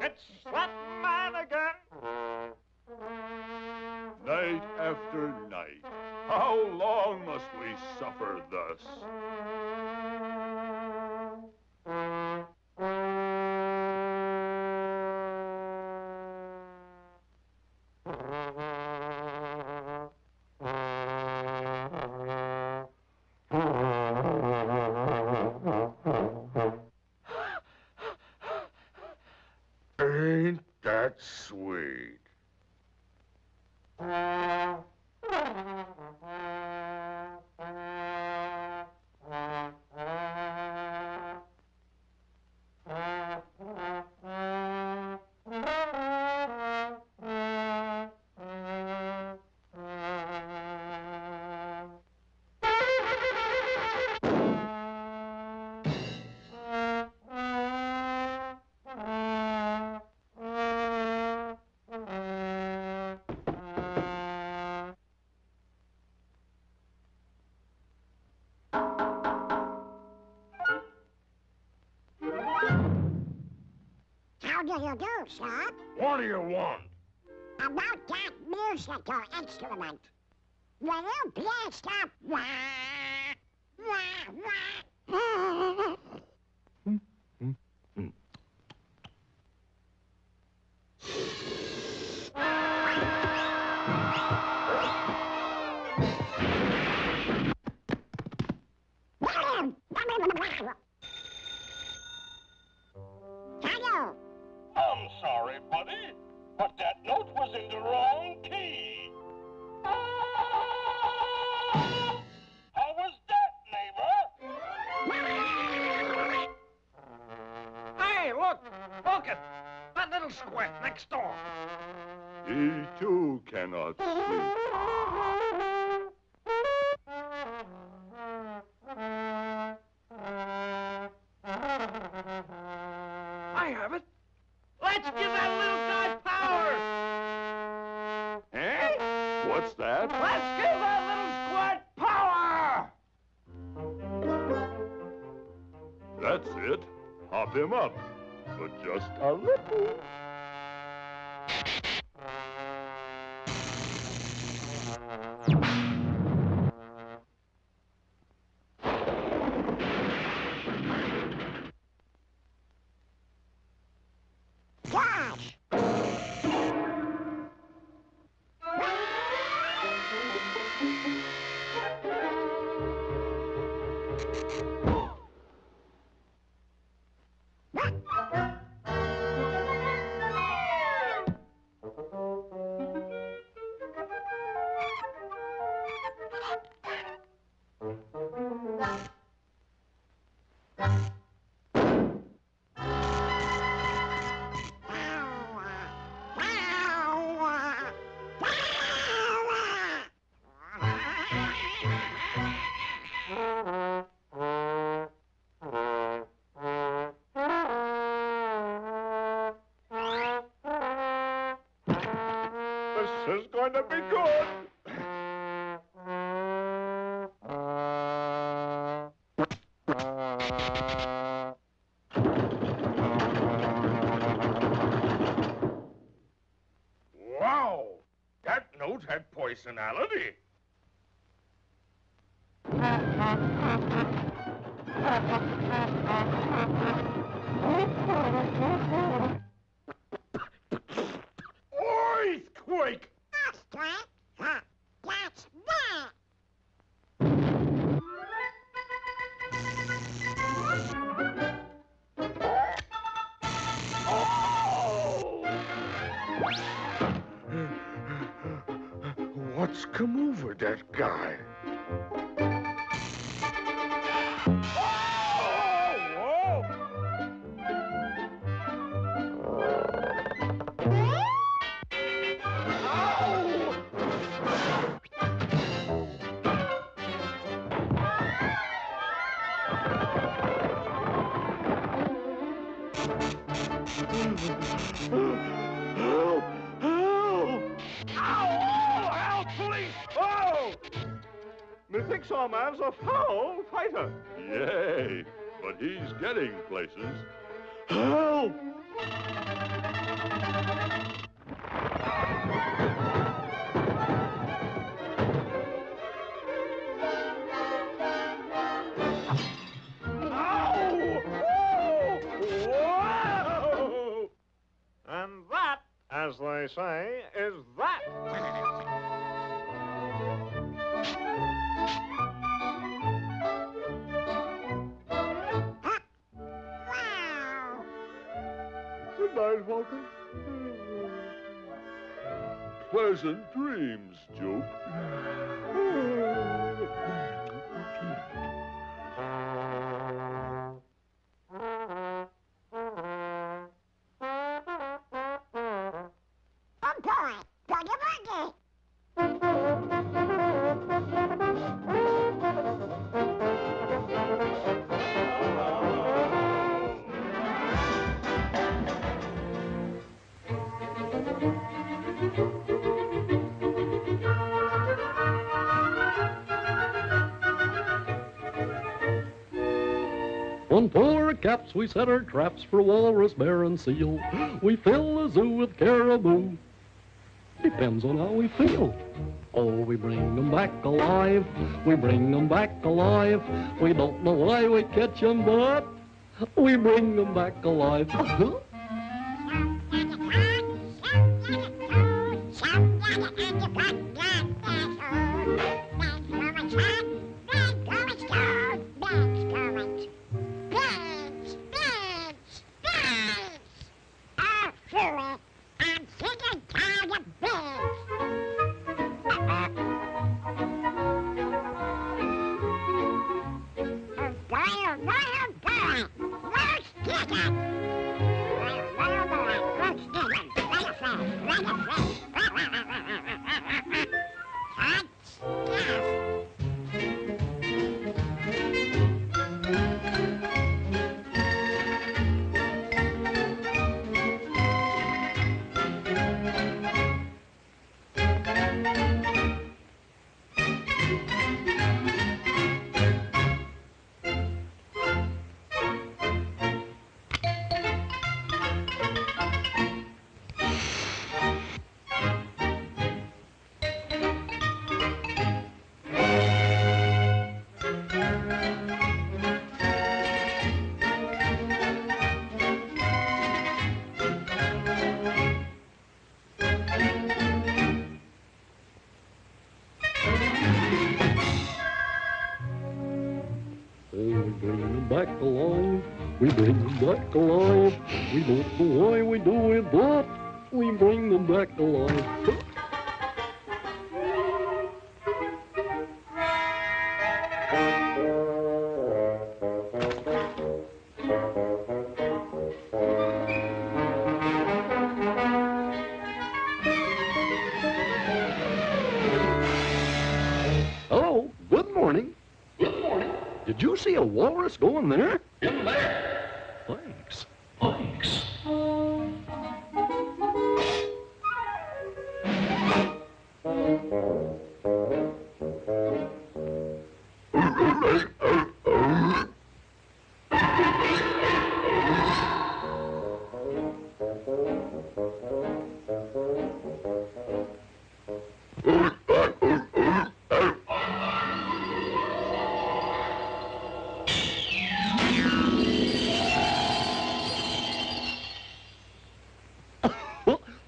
It's that man again! Night after night. How long must we suffer thus? Ain't that sweet? How do you do, sir? What do you want? About that musical instrument. Will you please stop? Wah, wah, wah. Hello. I'm sorry, buddy, but that note was in the wrong key. How was that, neighbor? Hey, look! Look at that little squint next door. He too cannot sleep. I have it. Let's give that little guy power! Eh? What's that? Let's give that little squirt power! That's it. Hop him up. But just a little. Gosh. This is going to be good. Wow! That note had poisonality. Earthquake! Earthquake? Huh. That's that. What's come over that guy? Help! Help! Ow! Help, police! Oh! Methinks our man's a foul fighter. Yay, but he's getting places. Help! Whoa! And that, as they say, is that. Wow. Good night, Walker. Pleasant dreams, Joke. Oh boy, boogie boogie. On polar caps we set our traps for walrus, bear, and seal. We fill the zoo with caribou. Depends on how we feel. Oh, we bring 'em back alive. We bring 'em back alive. We don't know why we catch 'em, but we bring 'em back alive. Back alive, we bring them back alive. We don't know why we do it, but we bring them back alive. Hello, good morning. Good morning. Did you see a walrus going there? In there. Thanks. Thanks.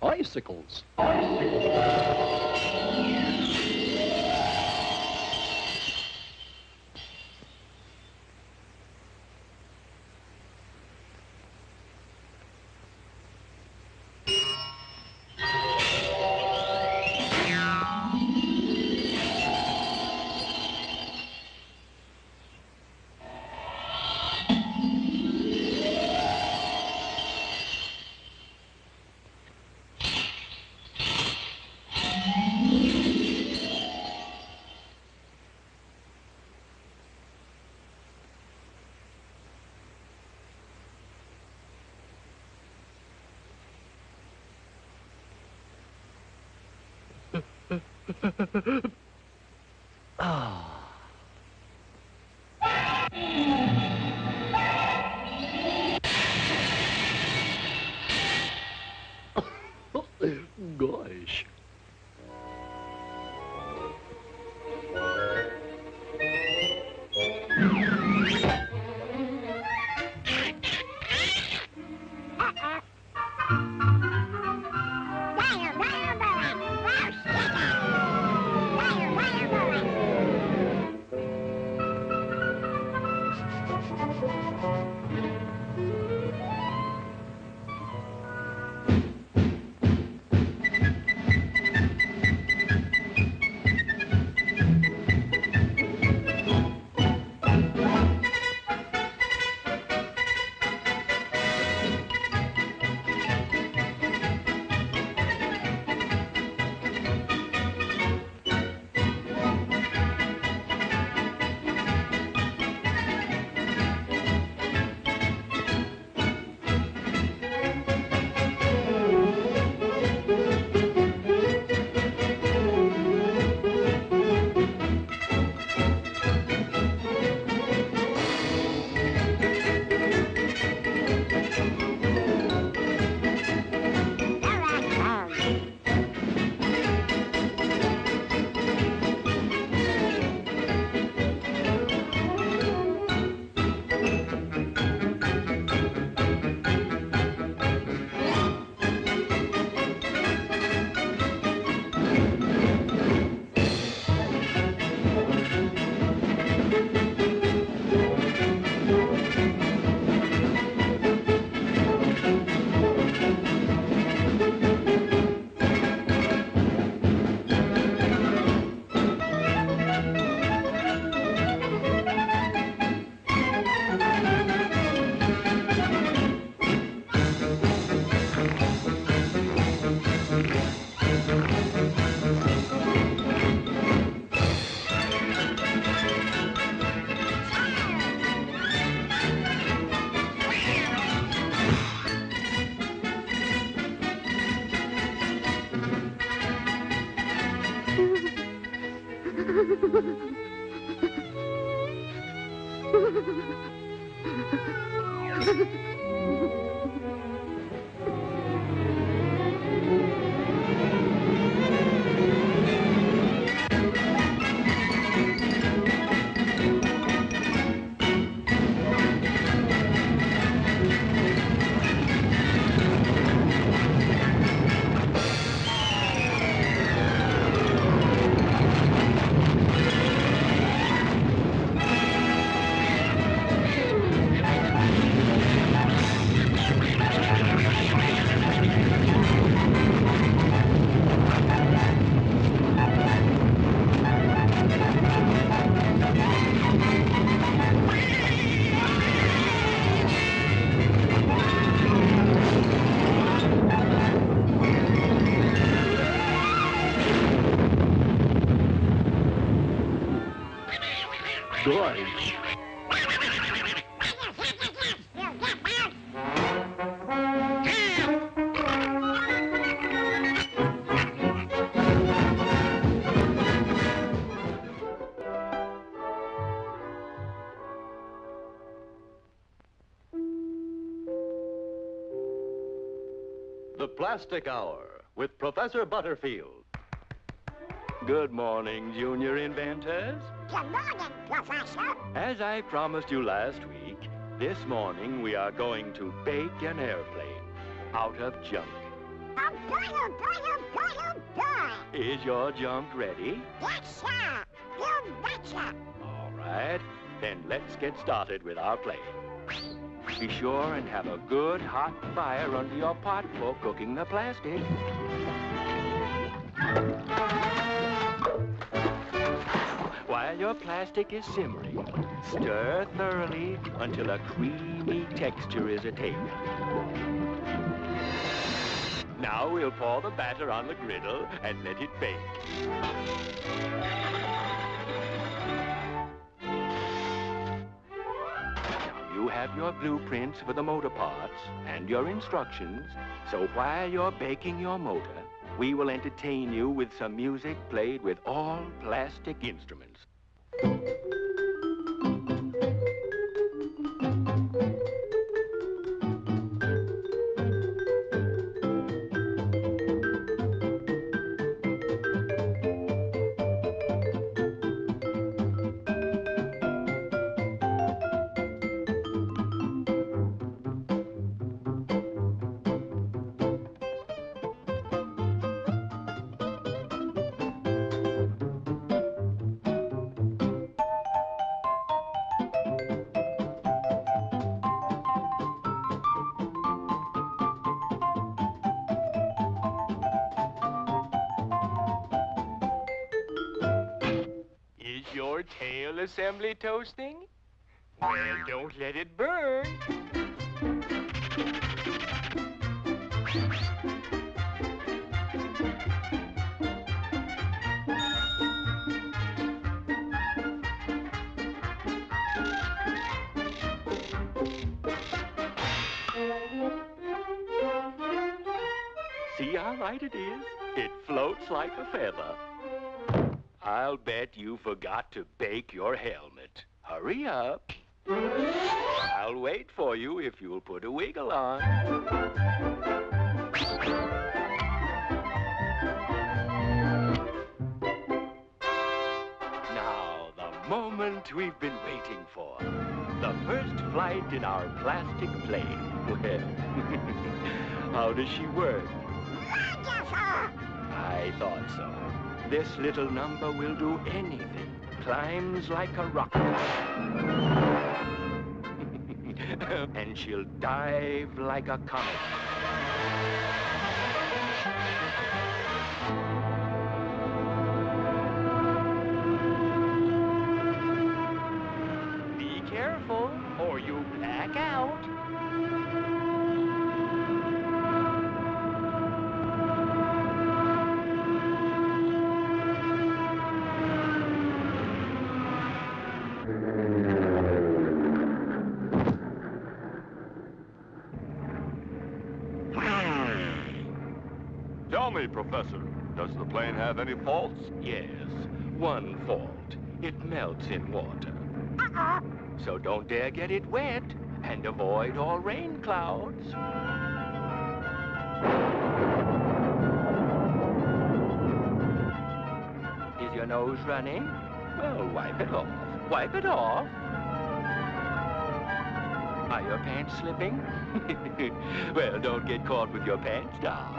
Icicles. Ah. Gosh. The Plastic Hour with Professor Butterfield. Good morning, junior inventors. Good morning, Professor. As I promised you last week, this morning we are going to bake an airplane out of junk. Oh, boy, oh, boy, oh, boy, oh, boy. Is your junk ready? Yes, sir. You betcha. All right, then let's get started with our plane. Be sure and have a good hot fire under your pot for cooking the plastic. While your plastic is simmering, stir thoroughly until a creamy texture is attained. Now we'll pour the batter on the griddle and let it bake. You have your blueprints for the motor parts and your instructions, so while you're baking your motor, we will entertain you with some music played with all plastic instruments. Your tail assembly toasting? Well, don't let it burn. See how light it is? It floats like a feather. I'll bet you forgot to bake your helmet. Hurry up. I'll wait for you if you'll put a wiggle on. Now, the moment we've been waiting for. The first flight in our plastic plane. Well, how does she work? Wonderful. I thought so. This little number will do anything. Climbs like a rocket. And she'll dive like a comet. Be careful, or you black out. Tell me, Professor, does the plane have any faults? Yes. one fault. It melts in water. Uh-oh. So don't dare get it wet and avoid all rain clouds. Is your nose running? Well, wipe it off. Wipe it off. Are your pants slipping? Well, don't get caught with your pants down.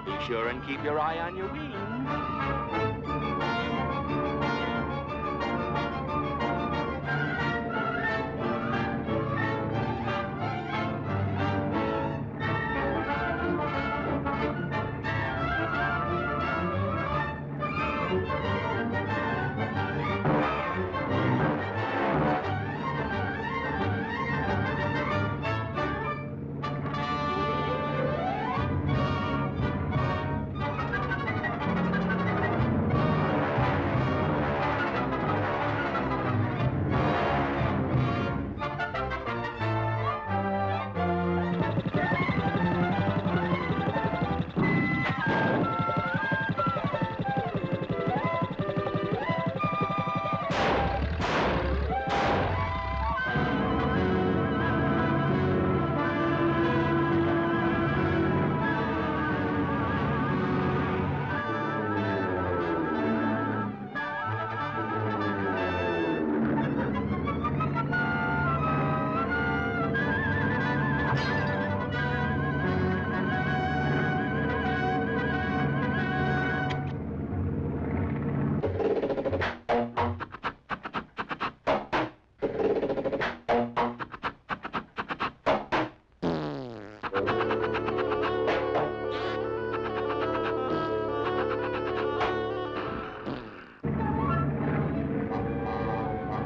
Be sure and keep your eye on your wings.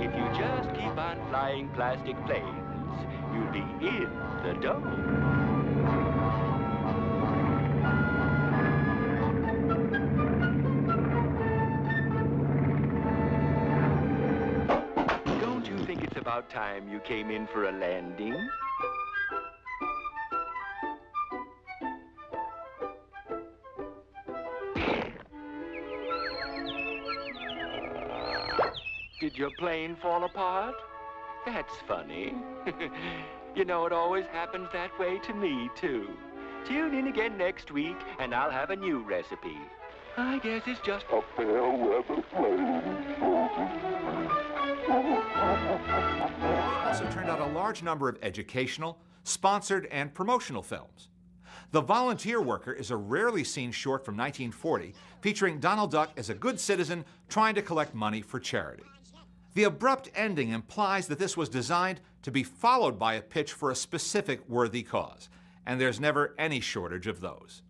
If you just keep on flying plastic planes, you'll be in the dome. Don't you think it's about time you came in for a landing? Did your plane fall apart? That's funny. You know, it always happens that way to me, too. Tune in again next week, and I'll have a new recipe. I guess it's just a fair weather plane. Also turned out a large number of educational, sponsored, and promotional films. The Volunteer Worker is a rarely seen short from 1940 featuring Donald Duck as a good citizen trying to collect money for charity. The abrupt ending implies that this was designed to be followed by a pitch for a specific worthy cause, and there's never any shortage of those.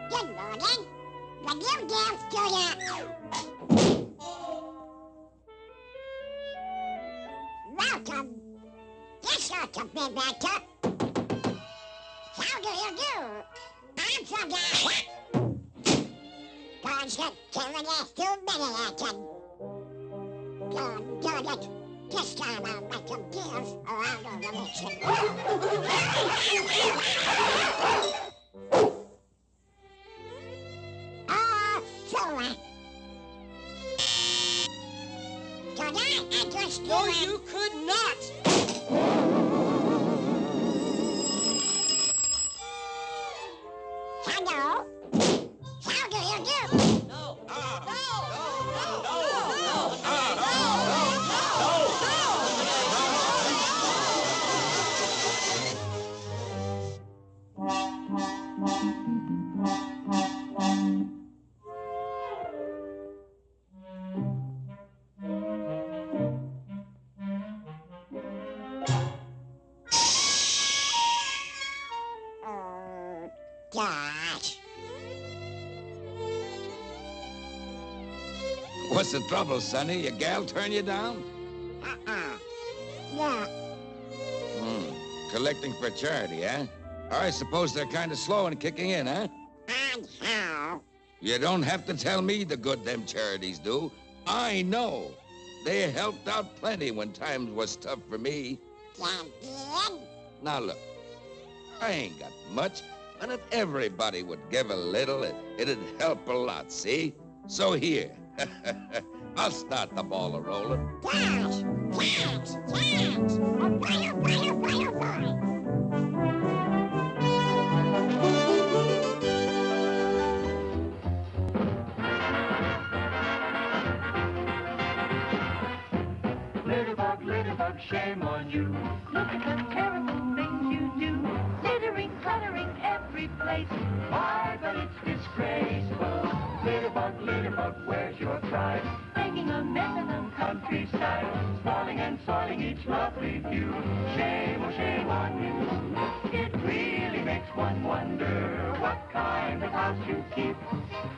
Good morning. The new dance studio. Welcome. This ought to be better. How do you do? I'm from the... God's got killing us too many action. Darn it. This time I'll make them give or out of the mission. Tonight I just... No, you could not! Hello? How do you do? No! What's the trouble, Sonny? Your gal turn you down? Yeah. Collecting for charity, huh? I suppose they're kind of slow in kicking in, huh? And how? You don't have to tell me the good them charities do. I know. They helped out plenty when times was tough for me. You did? Now look, I ain't got much, but if everybody would give a little, it'd help a lot, see? So here, I'll start the ball a-rolling. Cash! Cash! Cash! A boy! Litterbug, shame on you. Look at the terrible things you do. Littering, cluttering every place. Why, but it's disgraceful. Litterbug, where's your pride? Making a mess of the countryside. Spoiling and soiling each lovely view. Shame, oh shame on you. It really makes one wonder what kind of house you keep.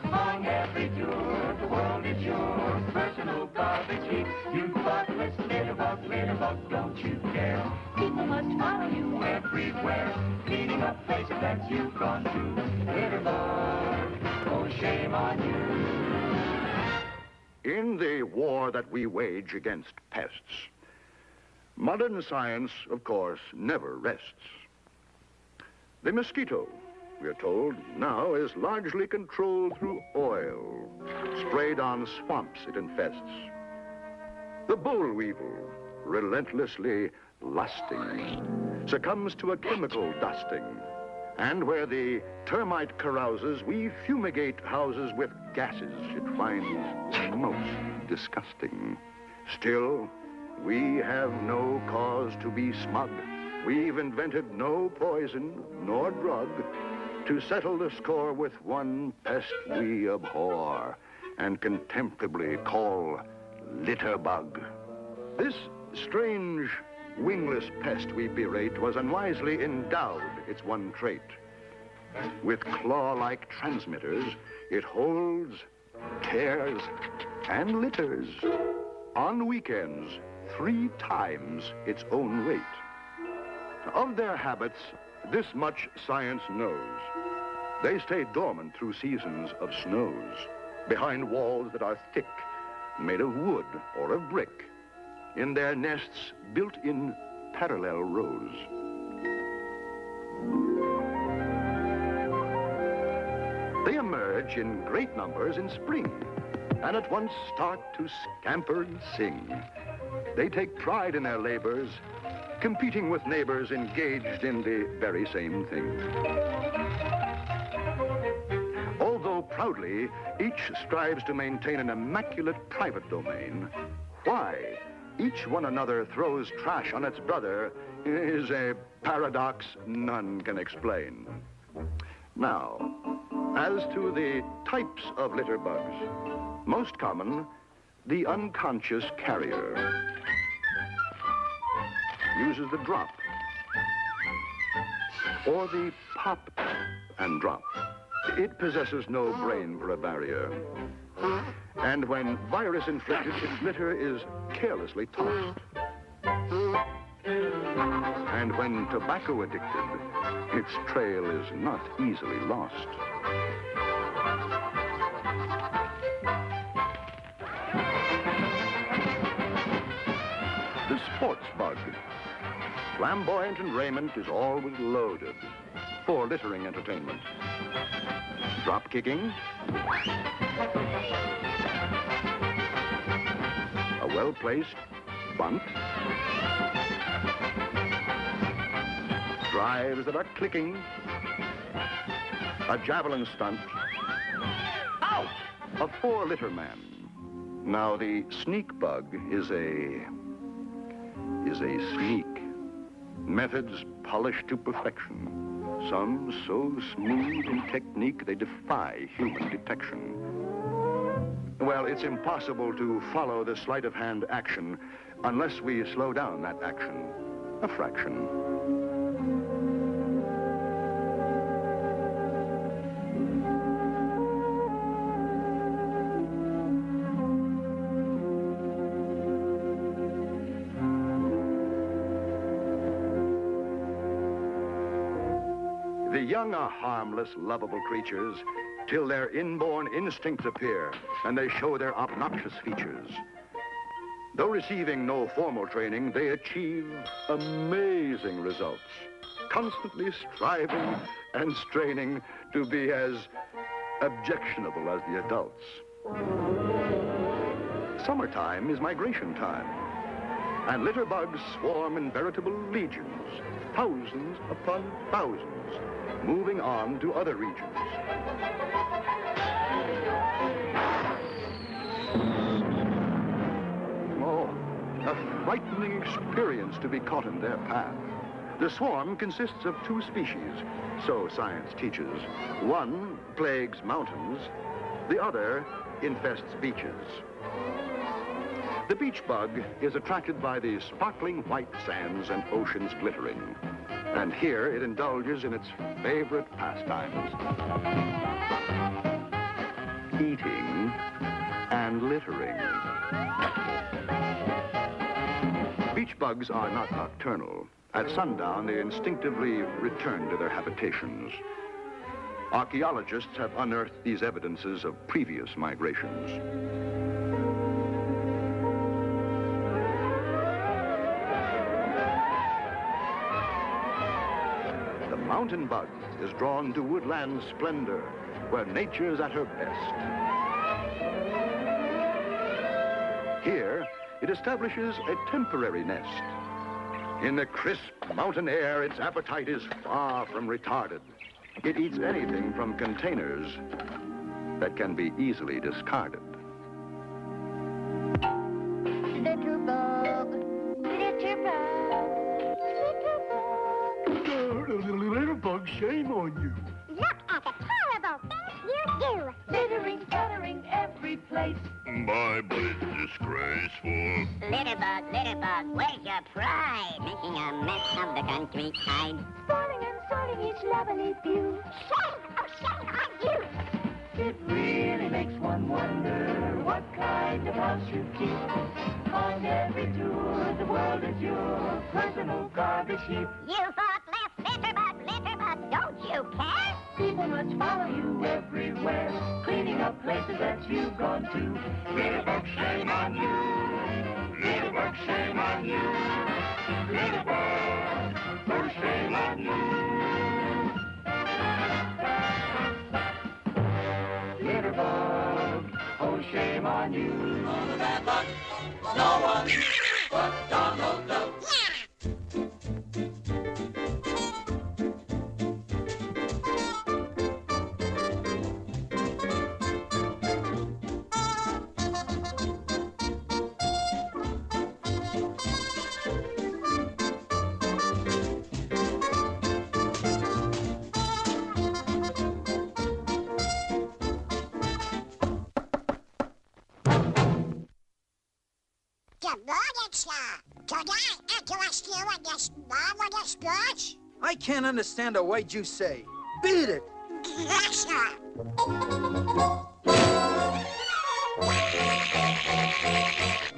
On every tour, the world is your personal garbage heap. You thoughtless litterbug, don't you care? People must follow you everywhere, cleaning up places that you've gone to. Litterbug, oh shame on you. In the war that we wage against pests, modern science, of course, never rests. The mosquito, we are told, now is largely controlled through oil, sprayed on swamps it infests. The boll weevil, relentlessly lusting, succumbs to a chemical dusting. And where the termite carouses, we fumigate houses with gases it finds most disgusting. Still, we have no cause to be smug. We've invented no poison nor drug to settle the score with one pest we abhor and contemptibly call litterbug. This strange, wingless pest we berate was unwisely endowed its one trait. With claw-like transmitters, it holds, tears, and litters. On weekends, 3 times its own weight. Of their habits, this much science knows. They stay dormant through seasons of snows, behind walls that are thick, made of wood or of brick, in their nests built in parallel rows. They emerge in great numbers in spring, and at once start to scamper and sing. They take pride in their labors, competing with neighbors engaged in the very same thing. Although proudly, each strives to maintain an immaculate private domain, why each one another throws trash on its brother is a paradox none can explain. Now, as to the types of litter bugs, most common, the unconscious carrier. Uses the drop, or the pop and drop. It possesses no brain for a barrier. And when virus inflicted, its litter is carelessly tossed. And when tobacco addicted, its trail is not easily lost. The sports bug. Flamboyant in raiment is always loaded for littering entertainment. Drop kicking, a well-placed bunt, drives that are clicking, a javelin stunt, ouch, a 4-litter man. Now the sneak bug is a sneak. Methods polished to perfection. Some so smooth in technique they defy human detection. Well, it's impossible to follow the sleight of hand action unless we slow down that action a fraction. The young are harmless, lovable creatures till their inborn instincts appear and they show their obnoxious features. Though receiving no formal training, they achieve amazing results, constantly striving and straining to be as objectionable as the adults. Summertime is migration time, and litter bugs swarm in veritable legions, thousands upon thousands, moving on to other regions. Oh, a frightening experience to be caught in their path. The swarm consists of two species, so science teaches. One plagues mountains, the other infests beaches. The beach bug is attracted by the sparkling white sands and oceans glittering. And here it indulges in its favorite pastimes, eating and littering. Beach bugs are not nocturnal. At sundown, they instinctively return to their habitations. Archaeologists have unearthed these evidences of previous migrations. The mountain bug is drawn to woodland splendor, where nature's at her best. Here, it establishes a temporary nest. In the crisp mountain air, its appetite is far from retarded. It eats anything from containers that can be easily discarded. Little bug, little bug, little bug. Little bug, shame on you. Look at the terrible things you do. Littering, cluttering every place. My, but it's disgraceful. Little bug, where's your pride? Making a mess of the countryside. Spoiling and soiling each lovely view. Shame on you! It really makes one wonder what kind of house you keep. On every tour, the world is your personal garbage heap. You thought less litter bug, don't you care? People must follow you everywhere, cleaning up places that you've gone to. Little bug, shame on you. Little bug, shame on you. Little bug, oh, shame on you. Little bug, oh, shame on you. On the bad luck, no one but Donald Duck. Good morning, sir. Could I interest you in this marvelous brush? I can't understand a word you say. Beat it! Yes, sir.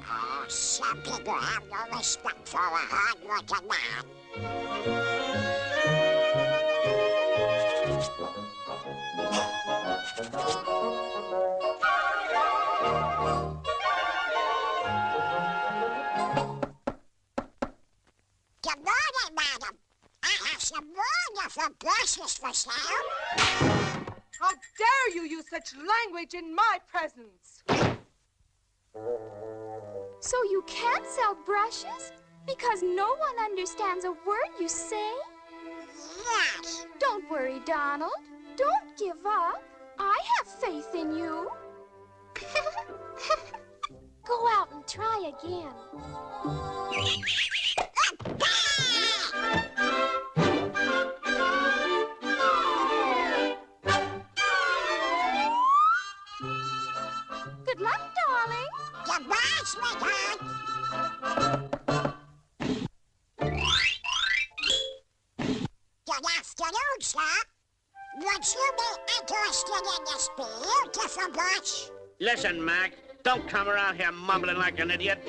Oh, some people have no respect for a hard-working man. Good morning, madam. I have some wonderful brushes for sale. How dare you use such language in my presence? So you can't sell brushes? Because no one understands a word you say? Yes. Don't worry, Donald. Don't give up. I have faith in you. Go out and try again. Good luck, darling. Goodbye, sweetheart. Good afternoon, sir. Would you be interested in this beautiful brush? Listen, Mac, don't come around here mumbling like an idiot.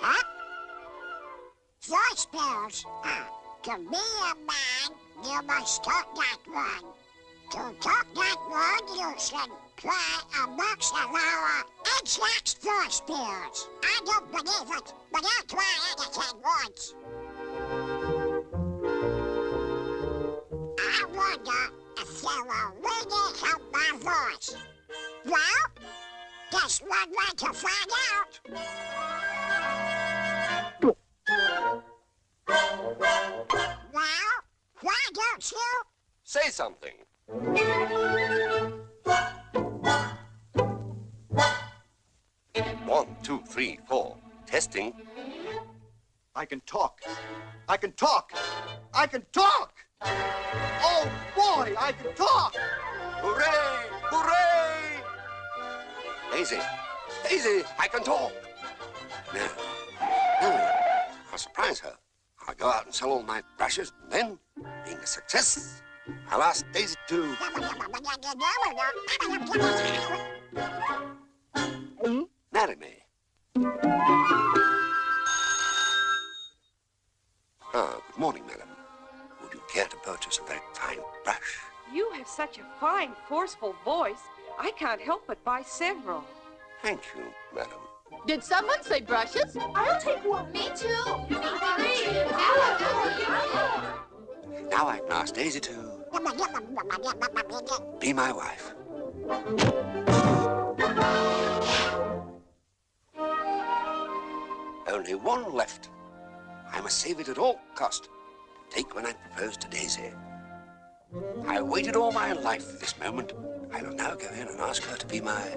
Huh? Voice spells are, to be a man, you must talk that one. To talk that one, you should try amongst the lower exact voice spells. I don't believe it, but I'll try anything once. I wonder if you will really help my voice. Well, there's one way to find out. Well, why don't you? Say something. 1, 2, 3, 4. Testing. I can talk. I can talk. I can talk! Oh, boy, I can talk! Hooray! Hooray! Daisy! Daisy, I can talk! No. I'll surprise her. I'll go out and sell all my brushes, and then, being a success, I'll ask Daisy to... marry me. Good morning, madam. Would you care to purchase a very fine brush? You have such a fine, forceful voice. I can't help but buy several. Thank you, madam. Did someone say brushes? I'll take one. Me too. You need three. Now I can ask Daisy to... be my wife. Only one left. I must save it at all cost. Take when I propose to Daisy. I waited all my life for this moment. I will now go in and ask her to be my...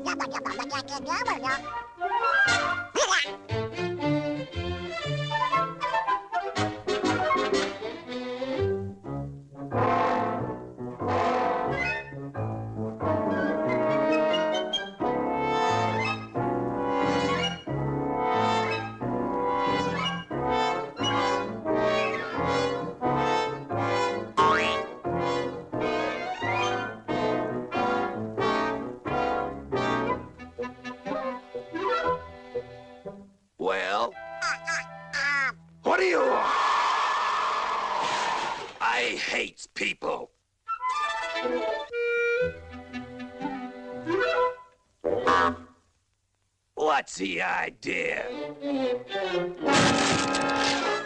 Well? What do you want? I hate people. What's the idea?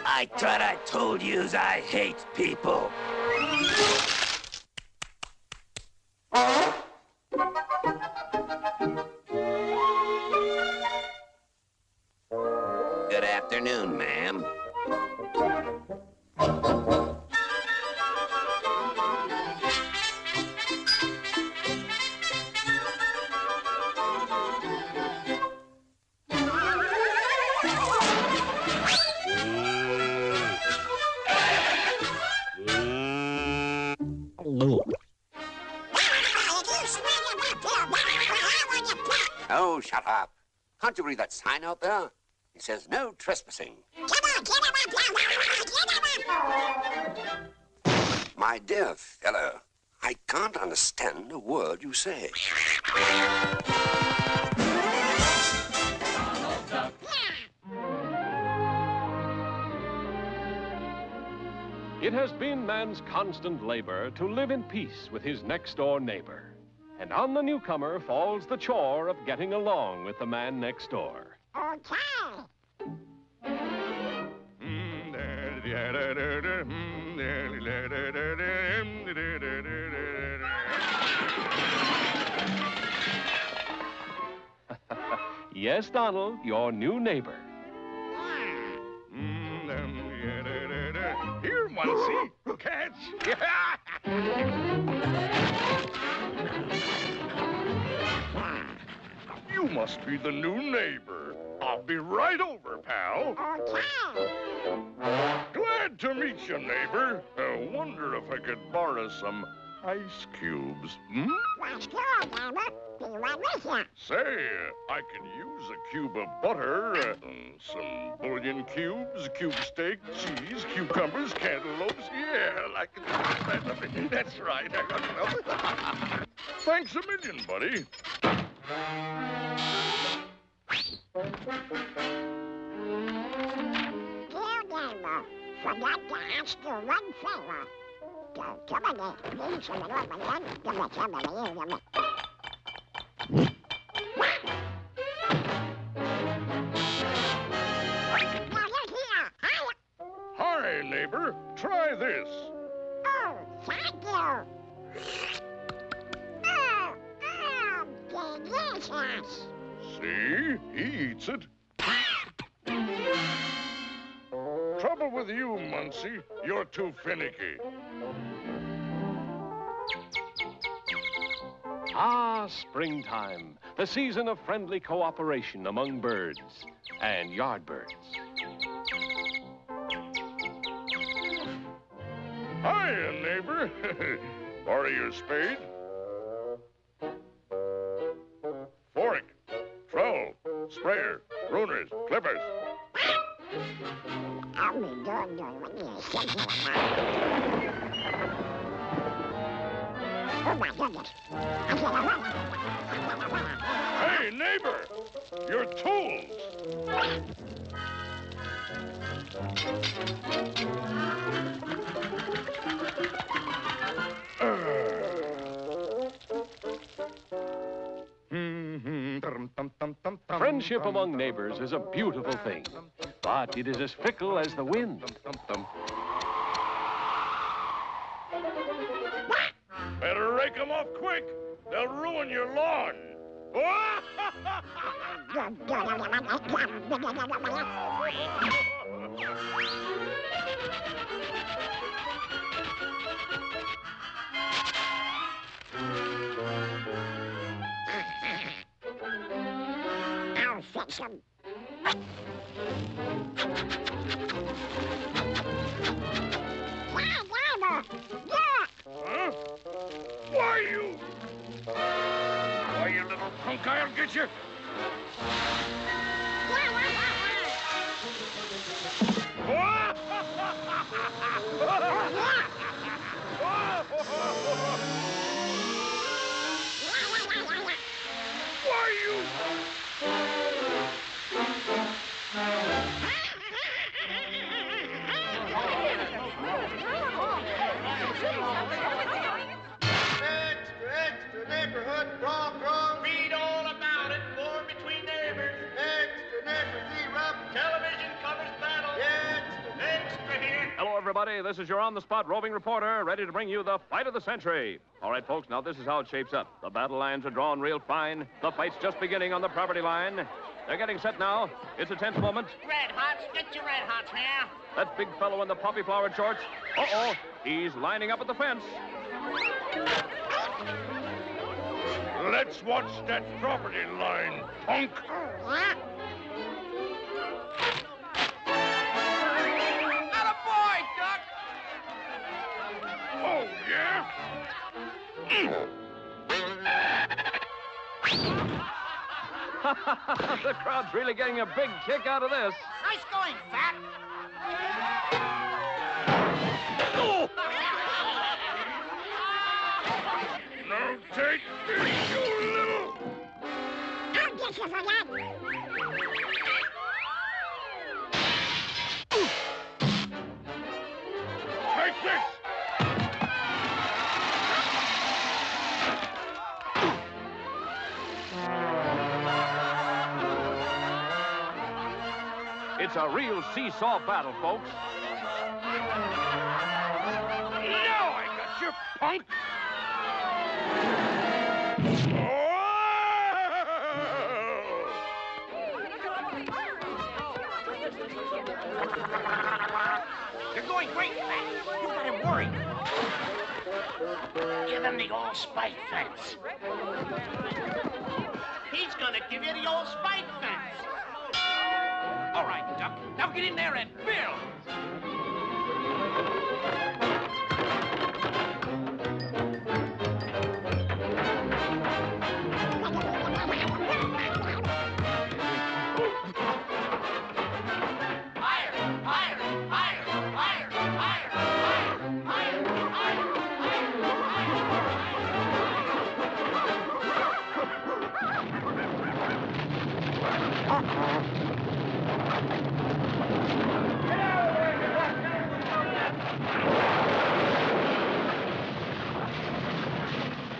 I thought I told yous I hate people. Good afternoon, ma'am. Oh, shut up. Can't you read that sign out there? It says no trespassing. My dear fellow, I can't understand a word you say. It has been man's constant labor to live in peace with his next-door neighbor. And on the newcomer falls the chore of getting along with the man next door. Yes, Donald, your new neighbor. Here, Muncie. Catch. You must be the new neighbor. I'll be right over, pal. Glad to meet you, neighbor. I wonder if I could borrow some ice cubes. What's good, neighbor? Be right with you. Say, I can use a cube of butter, some bouillon cubes, cube steak, cheese, cucumbers, cantaloupes. Yeah, like it. That's right. Thanks a million, buddy. Dear neighbor, forgot to ask you one favor. Come again, please, and open again. Give me some of you, give me. Now look here. Hi. Hi, neighbor. Try this. Oh, thank you. Oh, delicious. See? He eats it. Trouble with you, Muncie. You're too finicky. Ah, springtime, the season of friendly cooperation among birds and yard birds. Hiya, neighbor. Borrow your spade? Fork, trowel, sprayer, pruners, clippers. I'll be doing when you're sitting Oh, my goodness. Hey, neighbor! Your tools! Friendship among neighbors is a beautiful thing, but it is as fickle as the wind. Better rake them off quick. They'll ruin your lawn. I'll fix them. Huh? Why, you? Why, you little punk, I'll get you. Why, you? Extra, neighborhood Broncos. Read all about it. War between neighbors. Extra, neighbor Z-Rup. Television covers battle. Extra here. Hello, everybody. This is your on-the-spot roving reporter, ready to bring you the fight of the century. All right, folks, now this is how it shapes up. The battle lines are drawn real fine. The fight's just beginning on the property line. They're getting set now. It's a tense moment. Red Hots, get your Red Hots here. That big fellow in the poppy-flowered shorts. Uh-oh, he's lining up at the fence. Let's watch that property line, punk. Attaboy, Duck. Oh, yeah? The crowd's really getting a big kick out of this. Nice going, Fat. Oh! Now take this, you little... I'll get you for that. Take this! It's a real seesaw battle, folks. Now I got you, punk! You're going great, Fat. You got him worried. Give him the old spike fence. He's gonna give you the old spike fence. All right, Duck. Now get in there and build.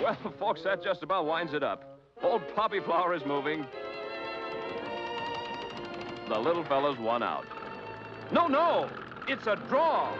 Well, folks, that just about winds it up. Old Poppy Flower is moving. The little fella's won out. No, it's a draw.